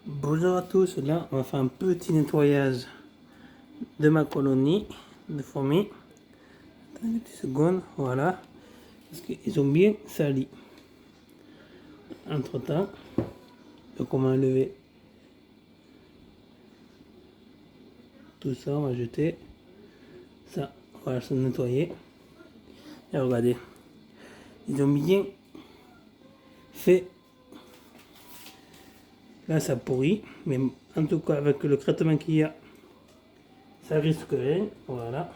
Bonjour à tous, là on va faire un petit nettoyage de ma colonie de fourmis. Attendez une petite seconde, voilà, parce qu'ils ont bien sali. Entre temps, donc on va enlever tout ça, on va jeter ça, on va se nettoyer. Et regardez, ils ont bien fait. Là ça pourrit, mais en tout cas avec le traitement qu'il y a, ça risque rien, voilà.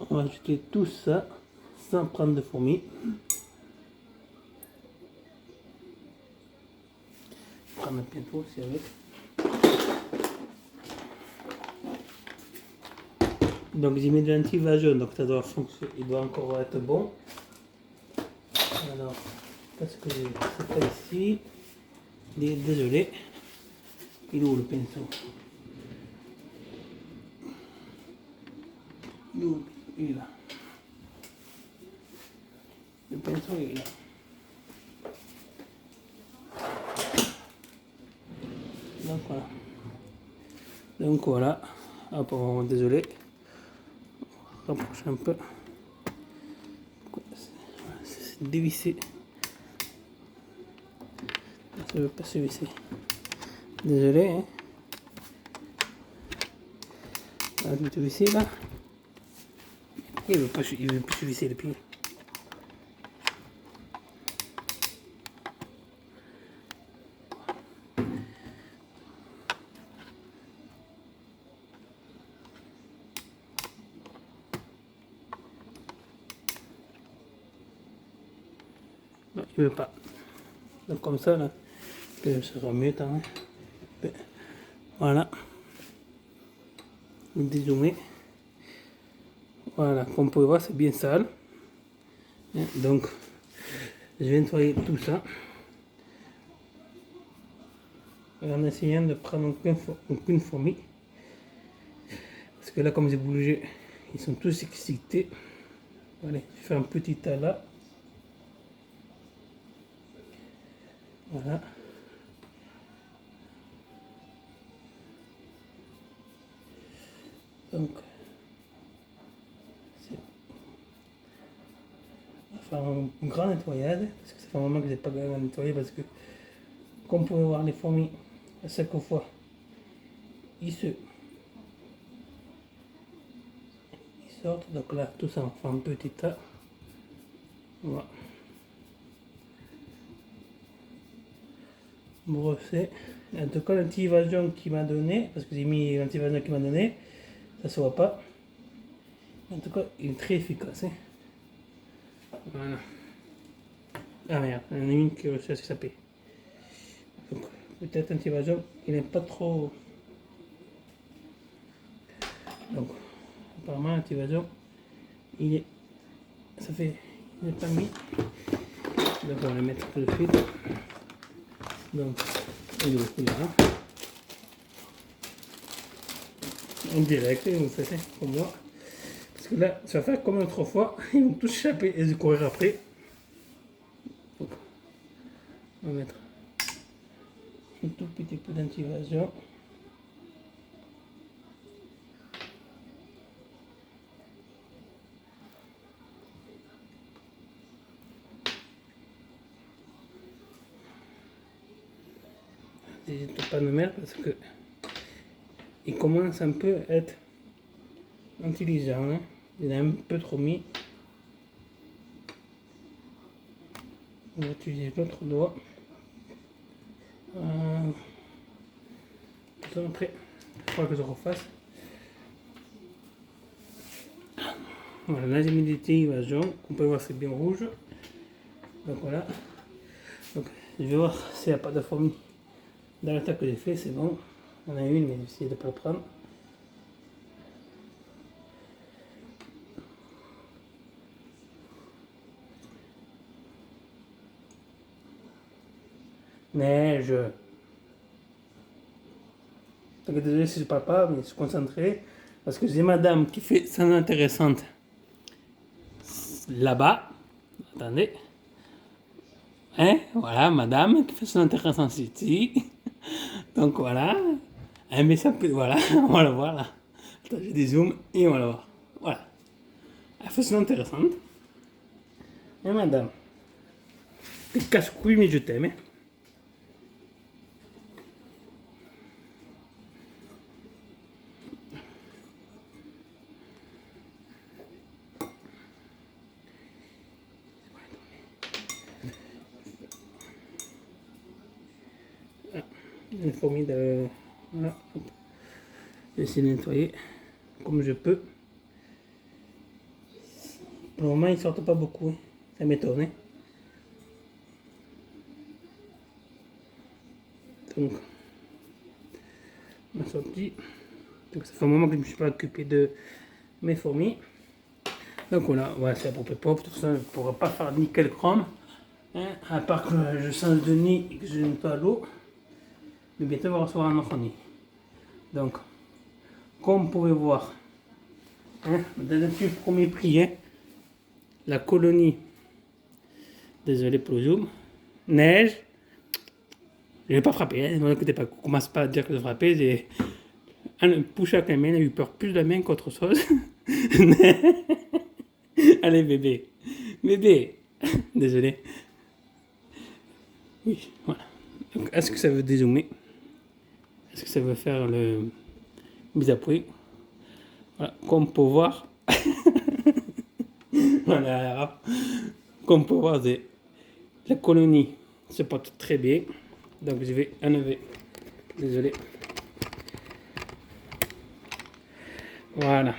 On va jeter tout ça sans prendre de fourmis. Prendre un pinceau aussi avec. Donc j'ai mis de l'antivageux, donc ça doit fonctionner, il doit encore être bon. Alors, parce que c'est pas ici. Désolé. Il est où le pinceau? Il est où? Il est là. Le pinceau il est là. Donc voilà. Hop, oh, désolé. Rapproche un peu. C'est dévissé. Ça ne veut pas se visser. Désolé. Hein. On va tout visser là. Il veut plus se visser le pied. Non, il veut pas. Donc comme ça là, ça sera mieux tant. Hein. Voilà. Dézoomer. Voilà, comme vous pouvez voir, c'est bien sale. Donc, je vais nettoyer tout ça en essayant de prendre aucune fourmi. Parce que là, comme j'ai bougé, ils sont tous excités. Allez, je fais un petit tas là. Voilà. Donc, on va faire un grand nettoyage. Parce que ça fait un moment que je n'ai pas nettoyé. Parce que, comme vous pouvez voir, les fourmis, à chaque fois, ils sortent. Donc là, tout ça, on fait un petit tas. Voilà. Brosser. En tout cas, l'anti-évasion qu'il m'a donné, parce que j'ai mis l'anti-évasion qu'il m'a donné, ça se voit pas. En tout cas, il est très efficace. Hein. Voilà. Ah merde, il y en a une qui a réussi à s'échapper. Donc, peut-être anti-évasion, il n'aime pas trop. Donc, apparemment, l'anti-évasion, il est. Ça fait. Il n'est pas mis. Donc, on va le mettre tout de suite. Donc, il est là. En direct, vous faites comme moi. Parce que là, ça va faire comme l'autre fois, ils vont tous échapper et se courir après. Donc, on va mettre un tout petit peu d'anti-évasion. N'hésitez pas à me mettre parce que il commence un peu à être intelligent. Hein. Il a un peu trop mis. On va utiliser l'autre doigt. Après, il faudra que je refasse. Voilà, là j'ai mis des évasion. On peut voir c'est bien rouge. Donc voilà. Donc, je vais voir s'il n'y a pas de fourmi. Dans l'attaque que j'ai fait, c'est bon. On a une, mais j'ai essayé de ne pas le prendre. Neige. Donc, désolé si je ne parle pas, mais je suis concentré. Parce que j'ai madame qui fait ça intéressante là-bas. Attendez. Hein, voilà, madame qui fait son intéressance ici. Donc voilà. Hein, mais ça peut, voilà, on va la voir là. Attends, j'ai des zooms et on va la voir. Voilà. Elle fait son intéressante. Hein, madame. T'es casse-couille, mais je t'aime. Hein. Une fourmi de... Voilà. Je vais essayer de nettoyer comme je peux. Pour le moment, ils ne sortent pas beaucoup. Hein. Ça m'étonne. Hein. Donc, on a sorti. Donc, ça fait un moment que je ne me suis pas occupé de mes fourmis. Donc voilà, ouais, c'est à peu près propre. Tout ça, je ne pourrais pas faire nickel chrome. Hein, à part que je change de nid et que je nettoie l'eau. Mais bientôt, on va recevoir un enfant nid. Donc, comme vous pouvez voir, hein, dans le premier prix, hein, la colonie, désolé pour le zoom, neige, je ne vais pas frapper, hein, ne écoutez pas, commence pas à dire que je frappais, j'ai un push avec la main, il a eu peur plus de la main qu'autre chose. Allez bébé, bébé, désolé. Oui, voilà. Donc, est-ce que ça veut dézoomer? Est-ce que ça veut faire le mise à prix? Voilà, comme pour voir. Voilà, comme pour voir, la colonie se porte très bien. Donc je vais enlever. Désolé. Voilà.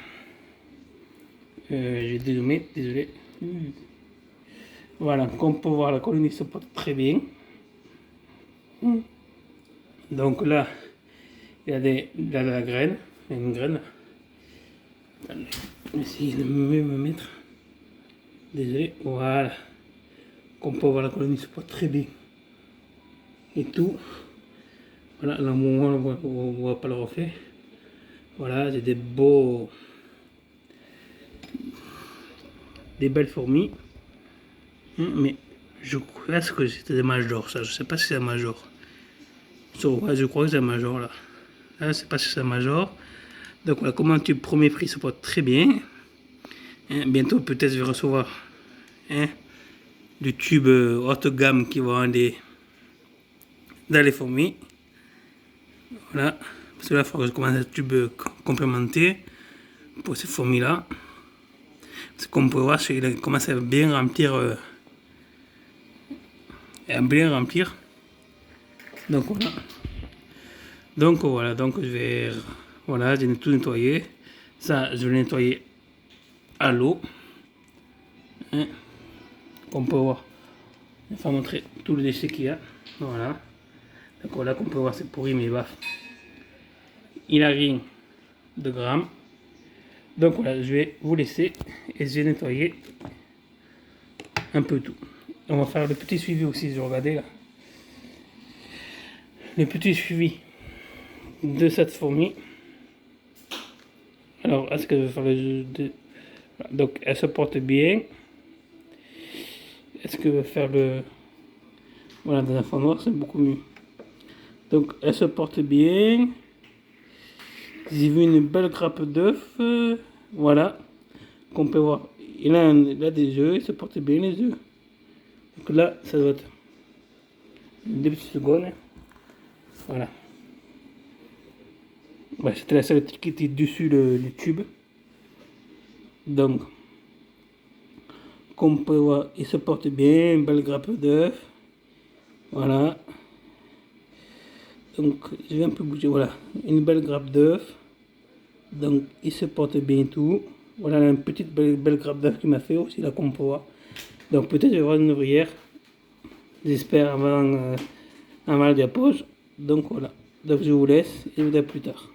J'ai dézoomé, désolé. Voilà, comme pour voir, la colonie se porte très bien. Donc là, il y a de la graine, une graine. Je vais essayer de me mettre. Désolé, voilà. Comme pour voir, la colonie se porte très bien. Et tout. Voilà, là, on ne voit pas le reflet. Voilà, j'ai des beaux. Des belles fourmis. Mais je crois que c'était des majors, ça. Je sais pas si c'est un major. Je crois que c'est un major là. Là, je sais pas si c'est un major. Donc voilà, comment tu premier prix se porte très bien. Hein, bientôt peut-être je vais recevoir du tube haute gamme qui va aller dans les fourmis. Voilà. Parce que là, il faut que je commence un tube complémentaire pour ces fourmis là. Parce qu'on peut voir, il commence à bien remplir. Donc voilà. Donc je vais. Voilà, j'ai tout nettoyé. Ça, je vais nettoyer à l'eau. Hein, comme on peut voir. Il faut montrer tout le déchet qu'il y a. Voilà. Donc voilà, comme on peut voir, c'est pourri, mais baf. Il a rien de grammes. Donc voilà, je vais vous laisser et je vais nettoyer un peu tout. On va faire le petit suivi aussi, je regardais là. Le petit suivi de cette fourmi. Alors, est-ce que je vais faire le... Donc, elle se porte bien. Est-ce que je vais faire le... Voilà, dans la fond noire, c'est beaucoup mieux. Donc, elle se porte bien. J'ai vu une belle grappe d'œufs. Voilà. Qu'on peut voir. Il a des œufs, il se porte bien les œufs. Donc là, ça doit être 2 petites secondes. Voilà. Ouais, c'était la seule qui était dessus le tube. Donc, comme on peut voir, il se porte bien, une belle grappe d'œufs. Voilà. Donc, je vais un peu bouger. Voilà, une belle grappe d'œufs. Donc, il se porte bien tout. Voilà, une petite belle grappe d'œufs qu'il m'a fait aussi, là, comme on peut voir. Donc, peut-être je vais avoir une ouvrière. J'espère avant la pause. Donc, voilà. Donc, je vous laisse et je vous dis à plus tard.